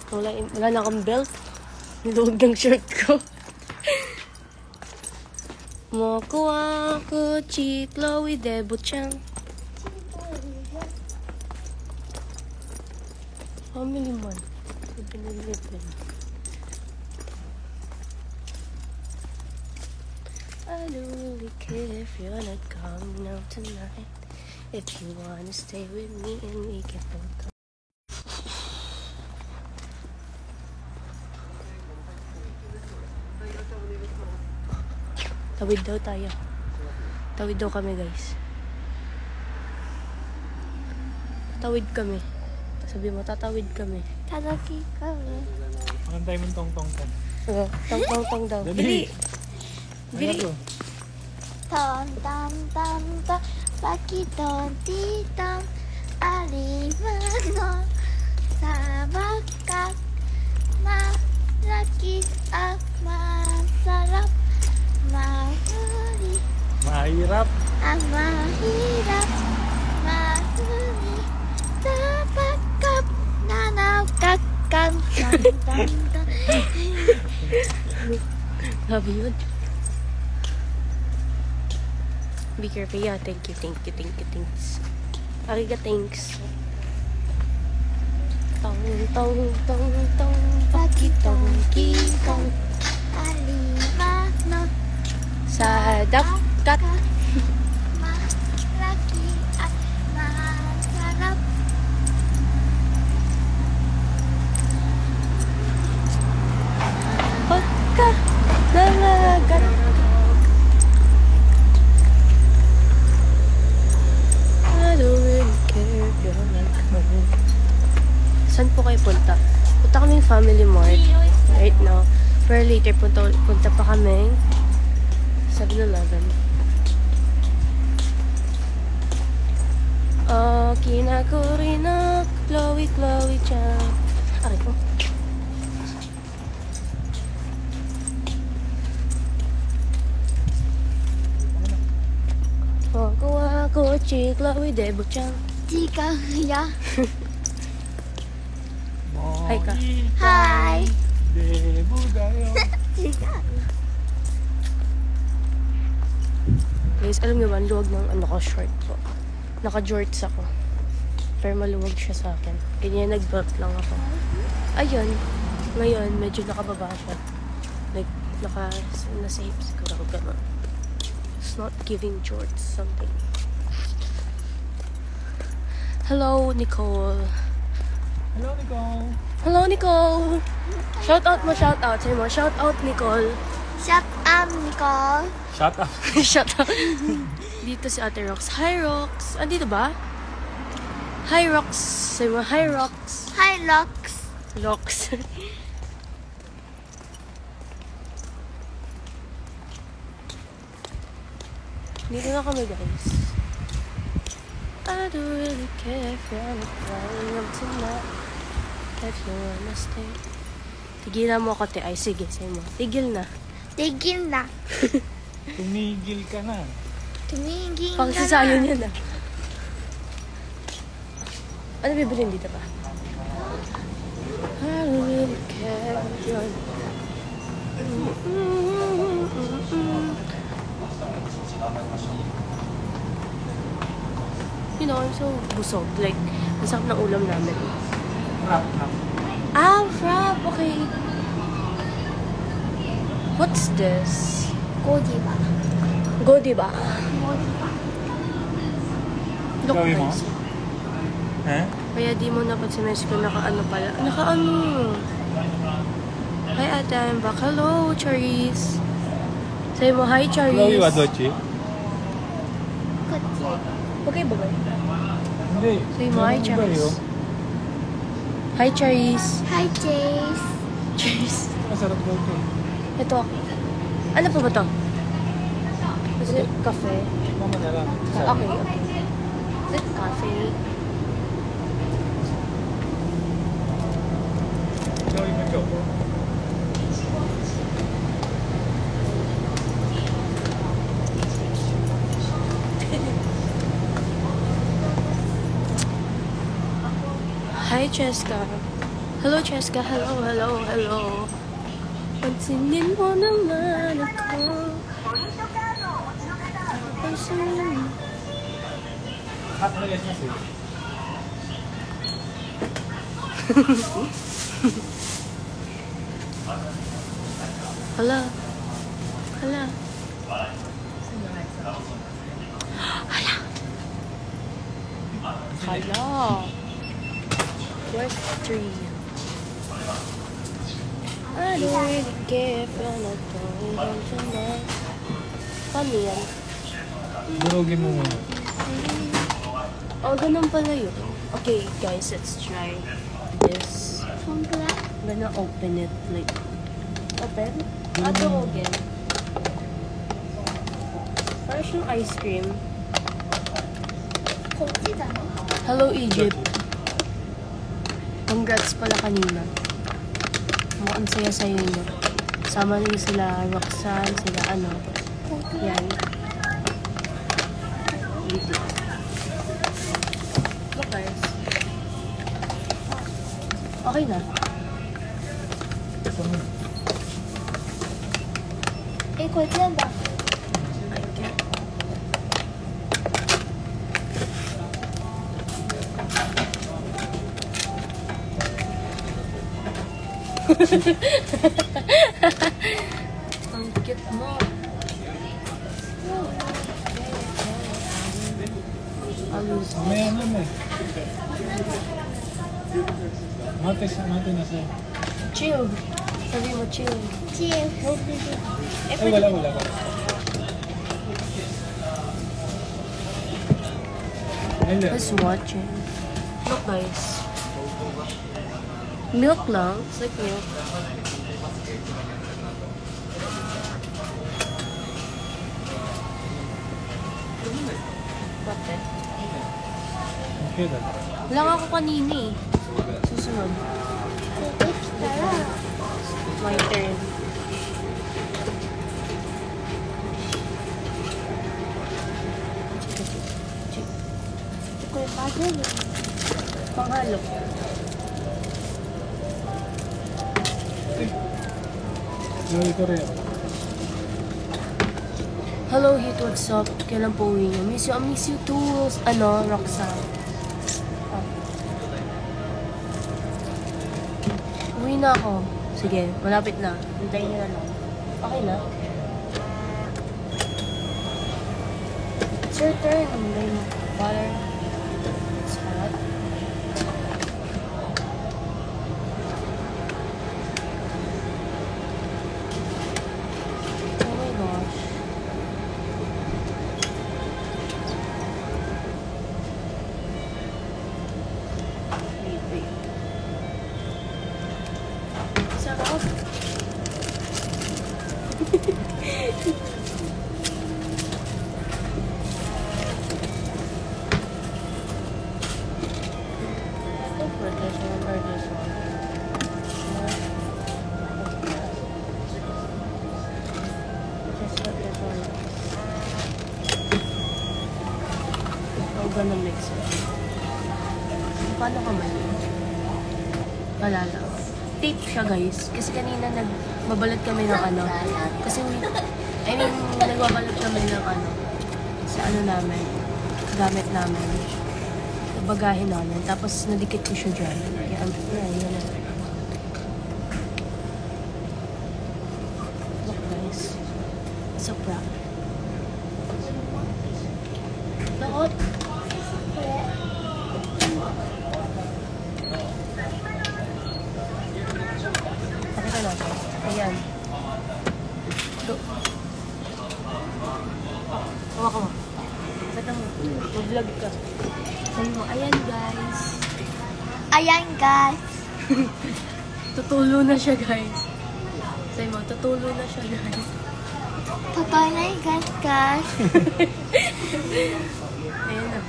Wala na akong belt. Niluwag ng shirt ko. Mokuwa ko chiklo idebo-chan. Family man. I don't really care if you're not coming out tonight. If you wanna stay with me and we can both. Tawid daw tayo. Tawid daw kami, guys. Tatawid kami. Sabi mo, tatawid kami. Tatawid kami. Makantay mo tong-tong-tong. Oo, tong-tong-tong daw. Bili! Bili! Tom-tom-tom-tom, pakitong-titong, alimano, sa bakat, malaki at masarap, mahuli. Mahirap. Ang mahirap, mahuli, sa bakat, nanawkakan, tom-tom-tom. Sabi yun. Be careful. Yeah, thank you, thanks. Ariga, thanks. Tong, tong, tong, tong, pakitong, kitong, Alimano, sa dakat. malaki at masarap. Pagka nalagat. I don't really care if you're not coming. Saan po kayo punta? Punta kaming Family Mart right now. Pero later punta pa kami sa 7-Eleven. Kinakurina, Chloe chan. Aray ko. Ako, Chloe idebo-chan. Chika, ya. Hi ka. Hi. Debudayo. Chika. Guys, alam niyo ba, ang luwag ng short po. Naka-jorts ako. Pero maluwag siya sa akin. Ganyan, nag-belt lang ako. Ayun. Ngayon, medyo nakababa siya. Like, nasa hips ko lang gano'n. It's not giving jorts something. Hello, Nicole. Hello, Nicole. Hello, Nicole. Shout out mo, shout out. Say mo, shout out, Nicole. Shut up, Nicole. Shut up. Shut up. Dito si Ate Rox. Hi, Rox. Andito ba? Hi, Rox. Say mo, hi, Rox. Hi, Lux. Rox. Dito na kami, guys. I don't really care if you're not crying up tonight. If you wanna stay. Tigilan mo ako, te. Ay, sige, say mo. Tigil na. Tigil na. Tumigil ka na. Tumigil ka Pagsasayo na. niya na. Ano bibilin dito pa? I don't really care if you're You know, I'm so busog. Like, masarap ng ulam namin. Rap. Ah, frap. Okay. What's this? Godiva. Godiva. Godiva. Look, Gawin mo? guys. Eh? Kaya di mo napansin ko naka-ano pala. Naka-ano. Hi, Ate. I'm back. Hello, Charis. Say mo, hi, Charis. Chloe Wadochi? Kutsi. Okay ba ba? Hindi. Say mo, hi, Charis. Hi, Charis. Hi, Chase. Charis. Masarap daw ito. Ito ako. Ano po ba to? Is it cafe? Mama na lang. Okay. Is it cafe? Chloe mo choco. Hi, Cheska. Hello, Cheska. Hello, hello, hello. Pansinin mo naman ako. Pansinin. Hala. Hala. Hala. Hala. Where's the tree? I don't really care if you're not going tonight. Paano yan? Durugin mo muna. Oh, ganun pala yun. Okay, guys, let's try this. I'm gonna open it, like, open? Durugin. Parang siyang ice cream. Hello, Egypt. Congrats pala kanina. Mukhang saya-sayo niyo. Sama niyo sila Roxanne, sila ano. Yan. Look, guys. Okay na. Eh, kotse ba? I can't. Ang cute mo. I'll lose this. May ano na eh. Mate na siya. Chill. Sabi mo, chill. Chill. Ay, wala ka. Ayun. Let's watch it. Look, guys. Milk lang. It's like milk. Bakit? Okay na. Lang ako kanina eh. Susunod. My turn. Panghalo. Ito rin. Hello, Hit. What's up? Kailan po uwi niyo? I miss you too. Ano, Roxanne. Oh. Uwi na ako. Sige, malapit na. Hintayin niyo na lang. Okay na? It's your turn. Hintayin mo. Water. It's hot. Oh my gosh. Wait. Sarap. For this one or this one? Just put this one. I'm gonna mix it. Paano ka man? Wala lang. Tape siya, guys. Kasi kanina nagbabalot kami ng ano. Kasi nagbabalot kami ng ano. Sa ano namin. Gamit namin. Bagahin namin. Tapos nadikit ko siya dyan. Kaya yan na. Look, guys. It's a prank. Bakit? Pakita natin. Ayan. Ito. Hawa ka mo. Pakita mo. Mag-vlog ka. Sabi mo, ayan guys. Ayan, guys. Tutulo na siya, guys. Sabi mo, tutulo na siya, guys. Totoo na yung guys. Ayan na.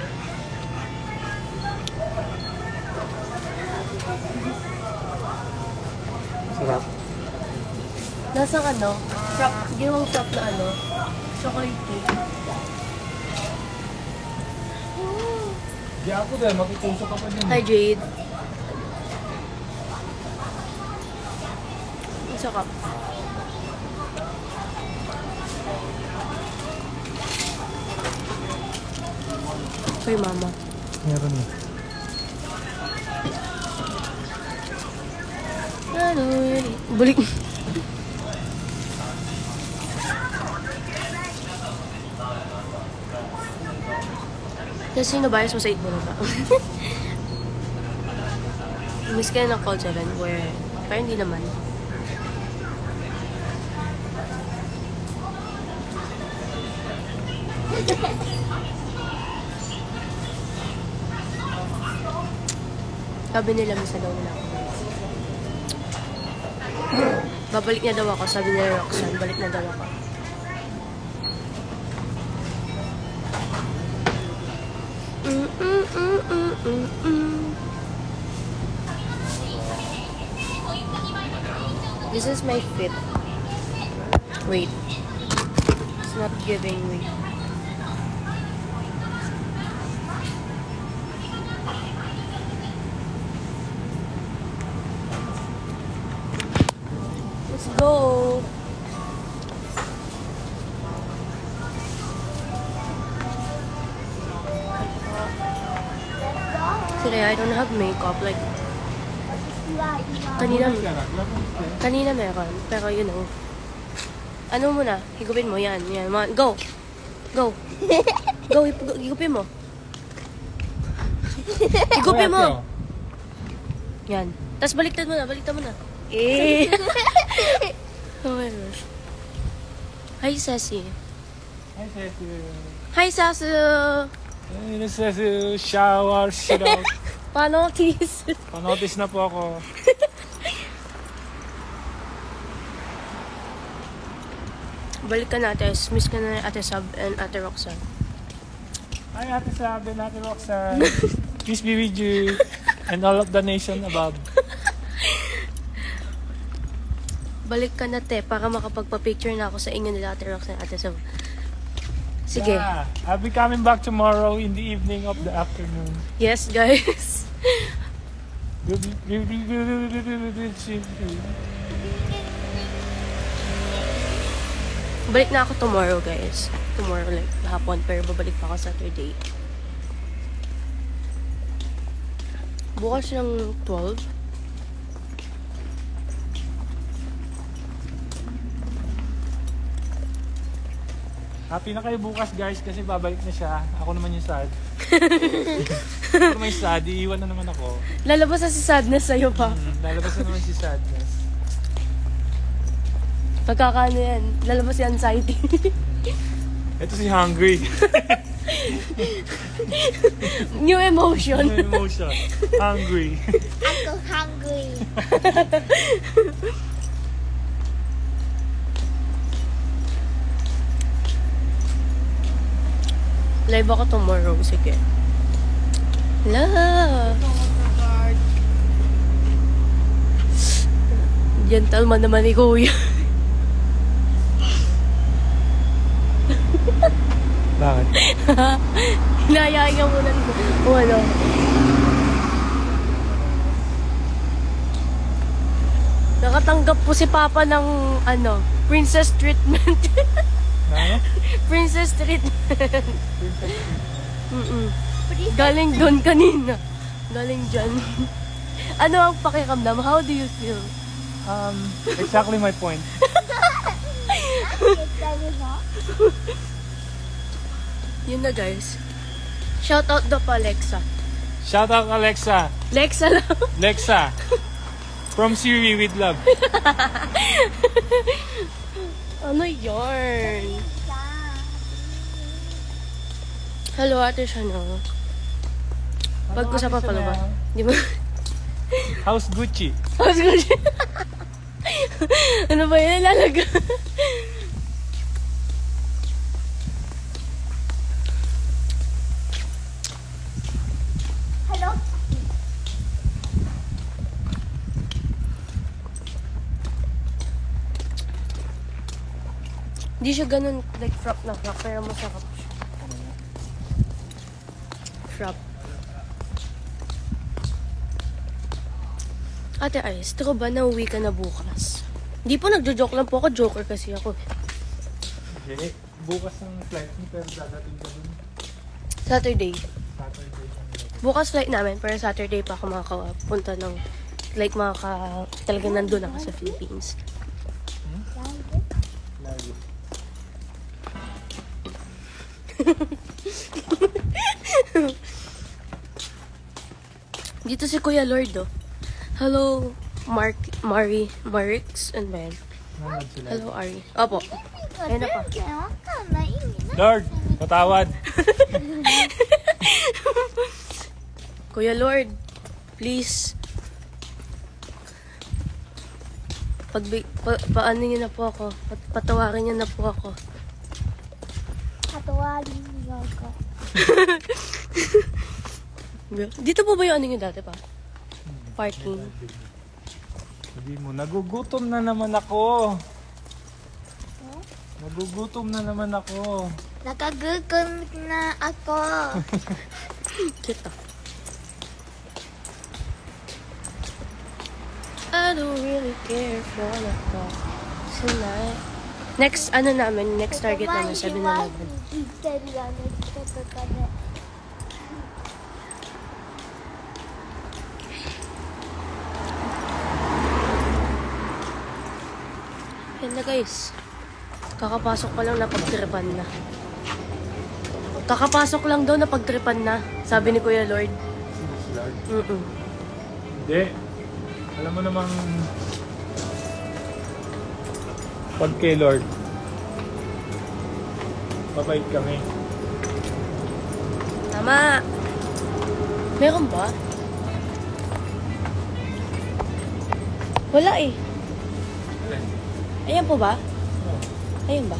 Sarap. Nasang ano? Frap. Ginawang frap na ano? Chocolate cake. Di ako dahil matutusok ka pa din. Hi, Jade. Sa cup. Kay mama. Meron na. Ano yun? Balik. Kasi nabayas mo sa 8 mo na ba? Miss ka na ng call 7 where parang hindi naman. Sabi nila miss na daw nila ako. Babalik na daw ako, sabi nila Roxanne, balik na daw ako. This is my fit. Wait. It's not giving me. Let's go. Today I don't have makeup. Like, kanina meron. Pero you know. Ano muna? Higupin mo. Yan. Yan. Go. Go. Go. Higupin mo. Higupin mo. Yan. Tapos baliktad mo na. Baliktad mo na. Eh. Oh my gosh. Hi, Sassy. Hi, Ceci. Hi, Sasu. Hey, Ceci. Shower, shit out. Panotis. Panotis na po ako. Balik ka na, Ate. Miss ka na Ate Sab and Ate Roxanne. Hi, Ate Sab and Ate Roxanne. Peace be with you and all of the nation above. Balik ka na, Te, para makapagpa-picture na ako sa inyo nila Ate Roxanne and Ate Sab. Sige. Yeah, I'll be coming back tomorrow in the evening of the afternoon. Yes, guys. Balik na ako tomorrow, guys. Tomorrow, like, hapon. Pero babalik pa ako Saturday. Bukas ng 12. Happy na kayo bukas, guys, kasi babalik na siya. Ako naman yung sad. Ako naman yung sad, iiwan na naman ako. Lalabas na si Sadness sa'yo pa. Lalabas na naman si sadness. Pagkakaano yan, lalabas si anxiety. Ito si hungry. New emotion. Ano yung emotion? Hungry. I'm so hungry. Live ako tomorrow. Sige. La. Gentleman naman ni Kuya. Bakit? Hinayain ka muna. O ano. Nakatanggap po si Papa ng ano, princess treatment. Ano? Princess treatment. Galing doon kanina. Galing dyan. Ano ang pakiramdam? How do you feel? Exactly my point. Yun na, guys. Shout out daw pa Alexa. Shout out Alexa. Lexa lang. Lexa. From Siri with love. Ano yarn? Hello, Ate Shana. Pag-usapan pala ba? Di ba? House Gucci. How's good? Ano ba yun? Lalaga. Hello? Hindi siya ganun like frap na frap, pero masarap siya. Frap. Ate Ice, true ba na uwi ka na bukas? Hindi po, nagjo-joke lang po ako. Joker kasi ako. Okay. Bukas ang flight mo pero dadating ka dun. Saturday. Saturday ang Bukas flight namin, pero Saturday pa ako makakapunta ng, like, talagang nandun ako sa Philippines. lagi. Dito si Kuya Lord, oh. Hello, Marix, and Ben. Nanood sila. Hello, Ari. Opo. Ayun na pa. Lord, patawad. Kuya Lord, please. Paano niyo na po ako? Patawarin niyo na po ako. Patawarin niyo ako. Dito po ba yung ano niyo dati pa? Parking. Sabi mo, nagugutom na naman ako. Nagugutom na naman ako. Nakagutom na ako. Kita. I don't really care if you wanna talk tonight. Next, next target namin, 7-Eleven. Yan na guys. Kakapasok pa lang na pagtripan na. Kakapasok lang daw na pagtripan na. Sabi ni Kuya Lord. Lord. Hindi. Alam mo namang pag kay Lord, mabait kami. Tama. Meron ba? Wala eh. Ayan po ba? Ayan ba?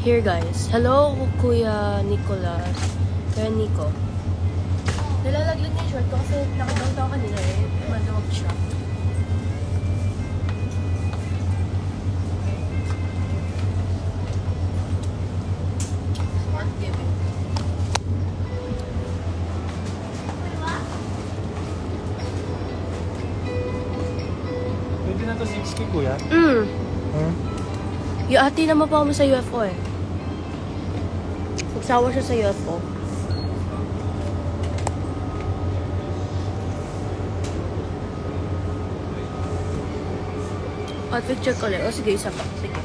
Here guys. Hello, Kuya Nicolas. Kuya Nico. Nilalaglag niya yung short ko kasi nakagawin kanina eh. Maluwag siya. Smart giving. Pwede na to 6K kuya? Huh? Yung ate naman pa mo sa UFO eh. Magsawa siya sa UFO. Outfit check ulit. O sige, isa pa. Sige.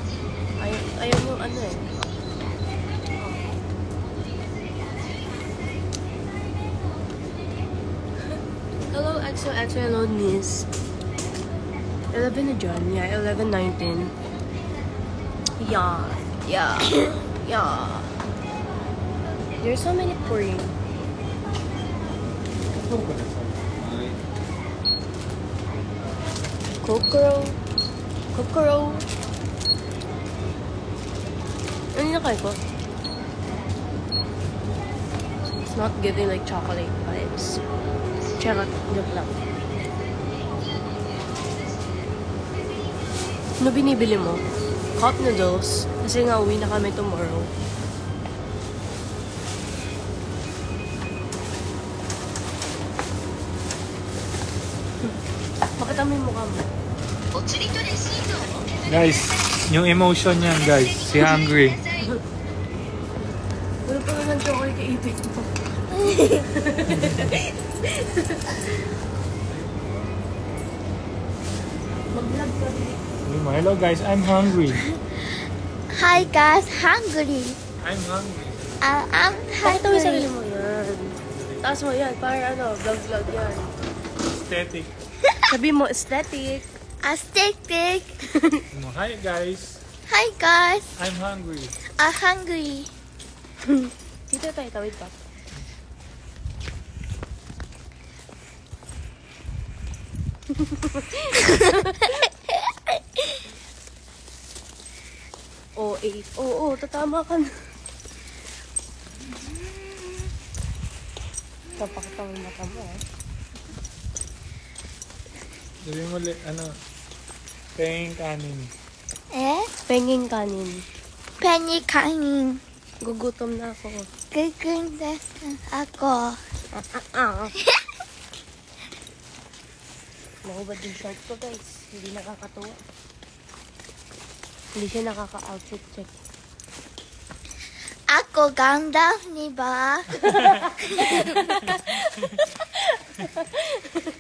Ayaw mo ano eh. Hello, XOXO. Hello, Miss. 11 na dyan. Yeah, 11, 19. Yeah. Yeah. Yeah. There's so many pouring. Kokoro. Kokoro. Ano yung nakain ko? It's not giving like chocolate vibes. Charot. Joke lang. Ano binibili mo? Cup noodles. Kasi nga uwi na kami tomorrow. Pakita mo yung mukha mo. Guys, yung emotion niyan guys, si Hungry. Wala pa naman chocolate kay ipin mo. Mag-vlog ka din. Hello guys, I'm hungry. Hi guys, hungry. I'm hungry. I'm Pakita mo yung sarili hungry. mo yan. Taas mo yan. Para ano, vlog-vlog yan. Aesthetic. Sabi mo, aesthetic. Aesthetic. Hi guys, Hi guys, I'm hungry. I'm hungry. Dito tayo, tawid pa. Oo, tatama ka na. Papakita mo yung mata mo, eh. Sabi mo, penging kanin. Penging kanin. Penny kanin. Gugutom na ako. Gaganda ako. Nakubad yung short ko guys. Hindi nakakatuwa. Hindi siya nakaka-outfit check. Ako ganda, di ba?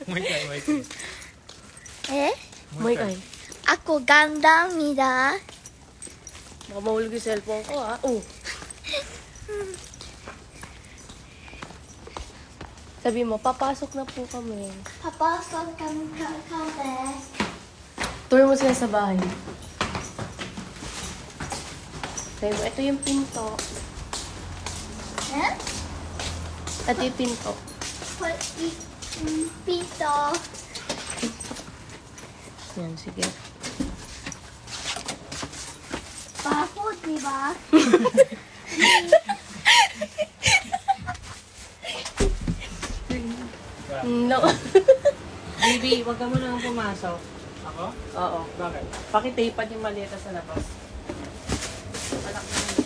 Wait. Eh? May kay. Ako ganda, mida. Baka mahulog yung cellphone ko ha. Oh. Sabi mo, papasok na po kami. Papasok kami. Tour mo sila sa bahay. Sabi mo, ito yung pinto. Eh? Ito yung pinto. Pito. Yan, sige. Papo, di ba? No. Baby, wag ka mo nang pumasok. Ako? Oo. Bakit? Pakitapan yung maleta sa labas. Alak na yun.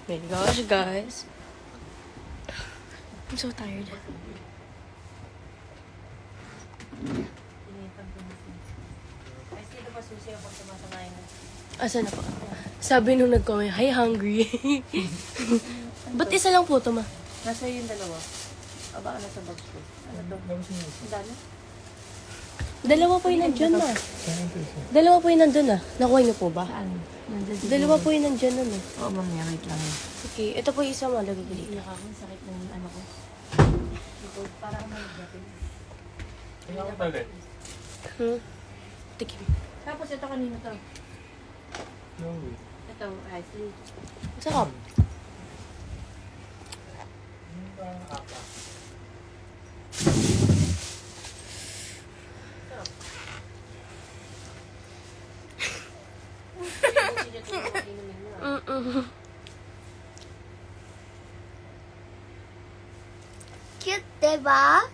My gosh, guys. I'm so tired. Ay, sino ba susi ang pagsumasanayin mo? Asa na po? Sabi nung nag-comment, hi, hungry. Ba't isa lang po ito, ma? Nasa yung dalawa. O baka nasa box ko. Ano to? Ang dami? Dalawa po yung nandyan, ma. Dalawa po yung nandun, ah. Nakuha niyo po ba? Nandun. Dalawa po yung nandyan nun, eh. Oo, mamaya. Wait lang. Okay, ito po yung isa, ma. Lagay ko dito. Iyak ako. Sakit ng ano ko. Ito, parang malagatin. Tingnan ko toilet. Tikim. Tapos ito kanina to. Chloe. Ito, Ashley. Sarap. Ano ba ang apa? Cute, di ba?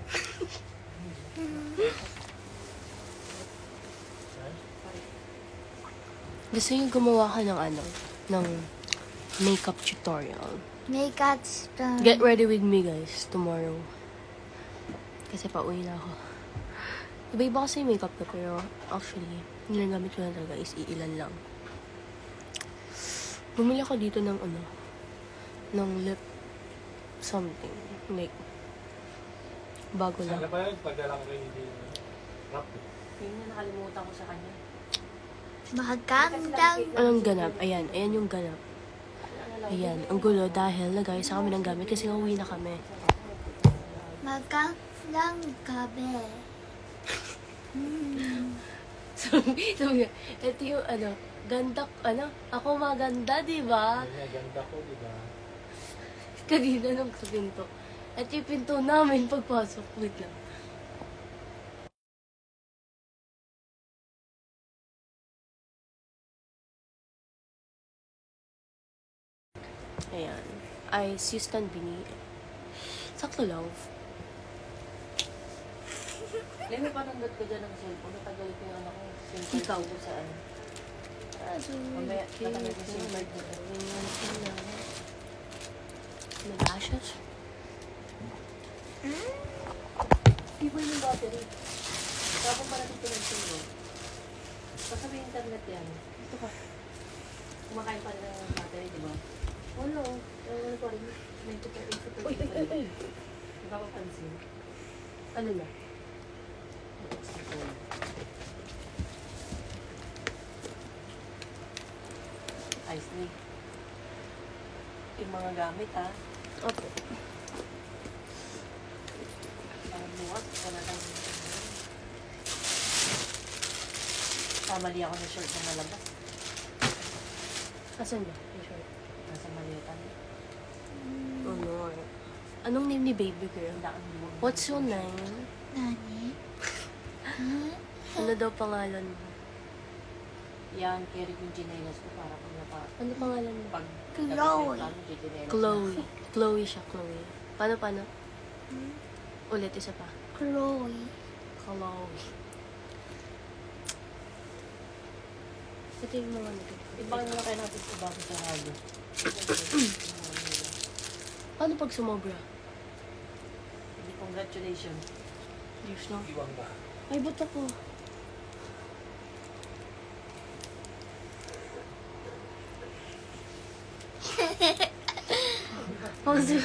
Gusto niyo gumawa ka ng ano? Ng makeup tutorial. Makeup stone. Get ready with me, guys, tomorrow. Kasi pauwi na ako. Iba-iba kasi yung makeup ko, pero actually, ginagamit ko lang talaga is iilan lang. Bumili ako dito ng ano, ng lip something. Like, bago lang. Ano ba yun? Pagdala ko kay Rap. Yun na nakalimutan ko sa kanya. Magandang. Anong ganap? Ayan, ayan yung ganap. Ayan, ang gulo dahil nagayos kami ng gamit kasi uwi na kami. Magandang gabi. Sabi, ito yung ano, ganda, ano, ako maganda, di ba? Ay, ganda ko, di ba? Kanina nung sa pinto. Ito yung pinto namin pagpasok. Wait lang. Ayan. Ay, si Stan Bini. Sakto lang. Lemi, pananggat ko dyan ng cellphone. Natagal ko yung anak ko. Ikaw? Ko sa ano. Mamaya, natagal ko SIM card ko. Nag-ashes? Di ba yung battery? Kapag parating ko ng sundo. Basta may internet yan. Ito ka. Kumakain pa rin ng battery, di ba? Wala. Ano pa rin? May ito pa rin. Di ba papansin? Ano na? Nicely. Yung mga gamit ha. Opo. Parang bukas. Wala lang. Kamali ako ng shirt na malabas. Asan ba? Yung short. Nasa malitan. Oh no. Anong name ni baby girl? What's your name? Nani? Ano daw pangalan mo? Yan, carry ko yung chinelas ko para pag napa... Ano pangalan mo? Pag Chloe. Chloe. Chloe siya, Chloe. Paano? Ulit, isa pa. Chloe. Chloe. Ito yung mga nagkita. Ibang na kayo natin sa bago sa radio. Paano pag sumobra? Hindi, congratulations. Diyos na. Iwan ka. Ay, ba't ako? Pause.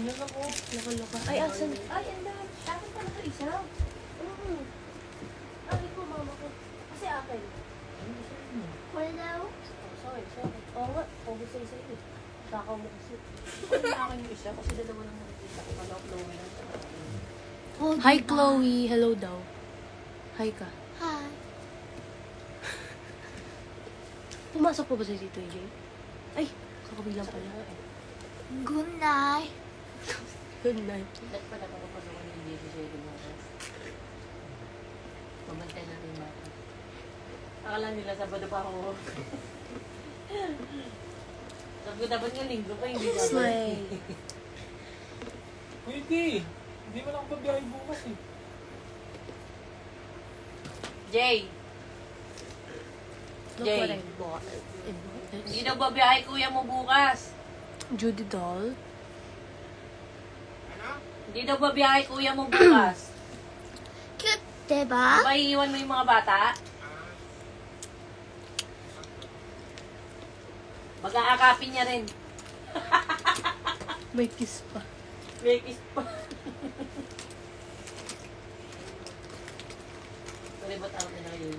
Nakaloka. Ay, asan? Ay, andan. Akin pala ito isa. Akin ko, mama ko. Kasi akin. Wala daw. Oh, sorry. Oo nga. Pause sa isa yun. Takaw mo kasi. Ay, akin yung isa kasi dalawa lang nakikita ko. Kala ko Chloe lang. Oh, Hi, diba? Chloe. Hello daw. Hi ka. Hi. Pumasok pa ba sa Tito AJ? Ay, kakabilang pala. Good night. Good night. Ba't pala ko kapag ako hindi siya yung mga pabantay natin yung bata. Akala nila Sabado pa ako. Sabi ko dapat nga linggo pa, hindi dapat. Slay. Pwede. Hindi mo lang pabiyahe bukas eh. Jay! Look Jay. what I bought. Hindi daw babiyahe kuya mo bukas. Judy doll. Hindi daw babiyahe kuya mo bukas. Cute, diba? Di ba iiwan mo yung mga bata? Mag-aakapin niya rin. May kiss pa. May kiss pa. Sorry, ba't out na lang yun?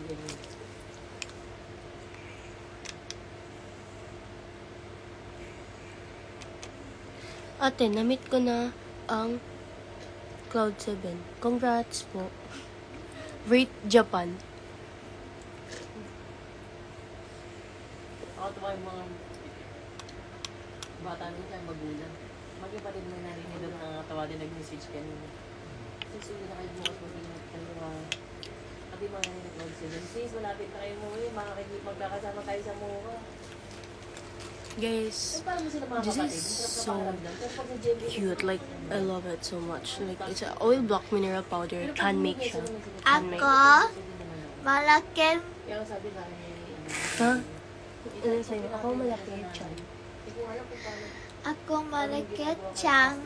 Ate, na-meet ko na ang Cloud 7. Congrats po. Rate Japan. Ako tuwa yung mga bata nung kayong magulang. Mag-iparin mo narinig doon nakakatawa din nag-message kanina. Since hindi na kayo bukas mag-ingat kayo pati mga nag-7. Since malapit na kayo mo magkakasama tayo sa MOA. Guys, Paano mo sila mga this kapatid? is Ang sarap na so pakiramdam. Pero pag nag-GMA, cute. Like, I love it so much. Like, it's an oil block mineral powder. Pero pag Can make hindi siya. sila sila- Can make. Ako, malaking, Kaya ang sabi sa akin eh, Ha? Ano sa'yo? Ako malaki siya. Hindi ko alam kung paano. ako malaki chang.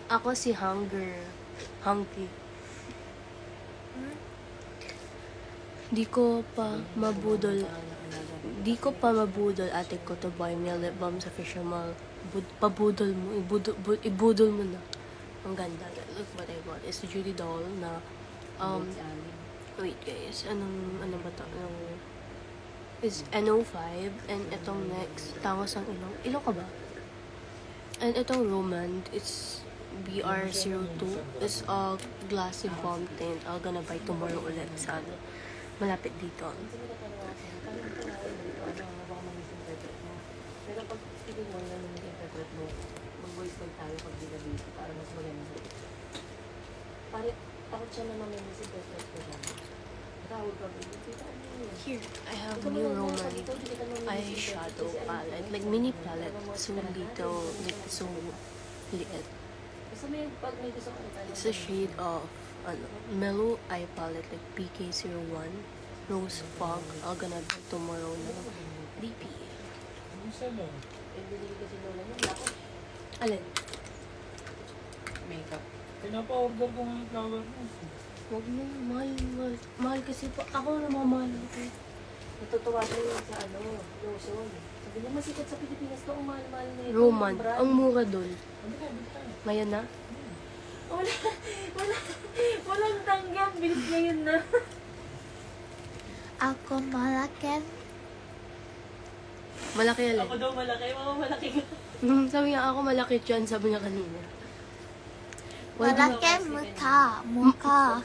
Ako si Hunger. Hunky. Di ko pa mabudol. Di ko pa mabudol ate ko to buy me a lip balm sa Fisher Mall. Pabudol mo. Ibudol mo na. Ang ganda. Look what I bought. It's a Judy doll na wait guys. Ano ba to? Is NO5 and itong next tangos ang ilong. Ilong ka ba? And itong Roman, it's BR02. It's a glassy balm tint. I'm gonna buy tomorrow ulit sa ano. Malapit dito. Pero pag hindi mo na interpret mo, mag-voice call tayo pag di para mas maganda. Pare, takot siya na mamimisinterpret ko siya. Tawag ka ba? Here, I have new Roman eyeshadow palette. Like mini palette. So little. Like so liit. Basta may pag may gusto ko ito. It's a shade of mellow eye palette. Like PK01. Rose Fog. I'm gonna do tomorrow na DP. Ano sa lang? Binili kasi lola niya, wala ko. Alin? Makeup. Pinapa-order ko nga yung flower mo. Huwag mo. Mahal kasi pa. Ako namamahal ako. Natutuwa siya yun sa Lawson. Sabi niya, masikat sa Pilipinas to, ang mahal-mahal na ito. Roman. ang brand. Ang mura doon. Ano ka? Basta. Ngayon na? Walang tanggap, bilis niya yun na. Ako malaki, Malaki alin. Ako daw malaki, malaki ka. Sabi niya ako malaki dyan. Sabi niya kanina. malaki mukha.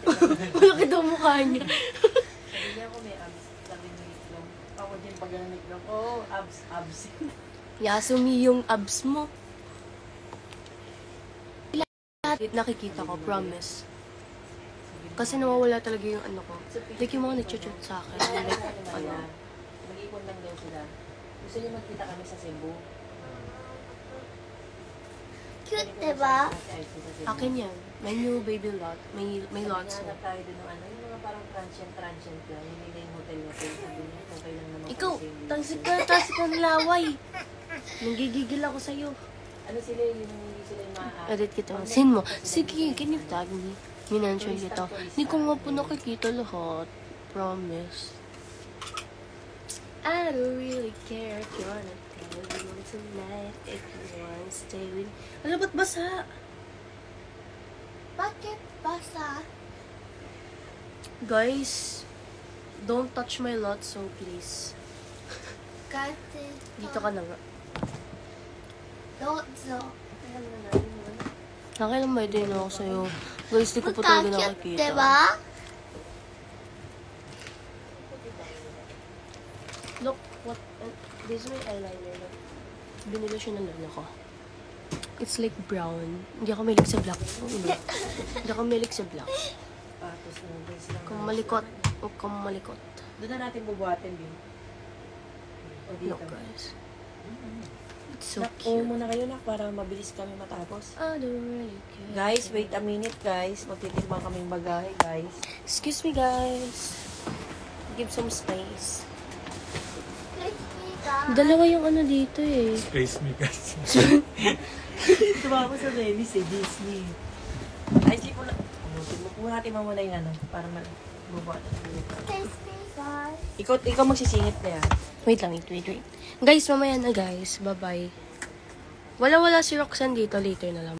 Malaki daw mukha niya. Sabi niya ako may abs. Sabi ni Iklong. Ako din pag ang Iklong. Oo, abs. Yasumi yung abs mo. Nakikita ko, promise. Kasi nawawala talaga yung ano ko. Like yung mga nag-chat sa akin. Like, ano. Mag-ipon lang daw sila. Gusto niya magkita kami sa Cebu. Cute, diba? Akin yan. May new baby lot. May lots Sabi na. niya, tayo din ng ano, yung mga parang transient lang. Hindi na yung hotel. Sabi niya, okay lang naman. Ikaw, kasi tasik ka nalaway. Nanggigigil ako sa'yo. ano sila yung hindi sila yung maa. Edit kita. Sin mo. Sige, can you tag me? minention kita. Hindi ko nga po nakikita lahat. Promise. I don't really care if you wanna go tonight, if you wanna stay with... Ano, ba't basa? Bakit basa? Guys, don't touch my lotso, please. Kasi Dito ka na nga. Dozo. Nakailang may din ako sa'yo. Guys, di ko po talaga Bakit, nakikita. diba? Look, what... this is my eyeliner. Look. Binili siya ng lola ko. It's like brown. Hindi ako mahilig sa black. Hindi ako mahilig sa black. Patos na guys lang. Kung malikot, huwag kang malikot. Doon na natin bubuhatin, Bin. O dito. Look, guys. It's so Oo cute. muna kayo na para mabilis kami matapos. I don't really care. Guys, wait a minute guys. Magtitimbang kaming bagahe guys. Excuse me, guys. Give some space. Crispy ka. Dalawa yung ano dito eh. Space me kasi. Tuwa ako sa Venice eh, Disney. Ay, sleep mo na. Huwag mo natin mamuna yung ano, para mabubuhatan. Crispy ka. Ikaw magsisingit na yan. Wait lang, wait. Guys, mamaya na guys. Bye-bye. Wala si Roxanne dito. Later na lang.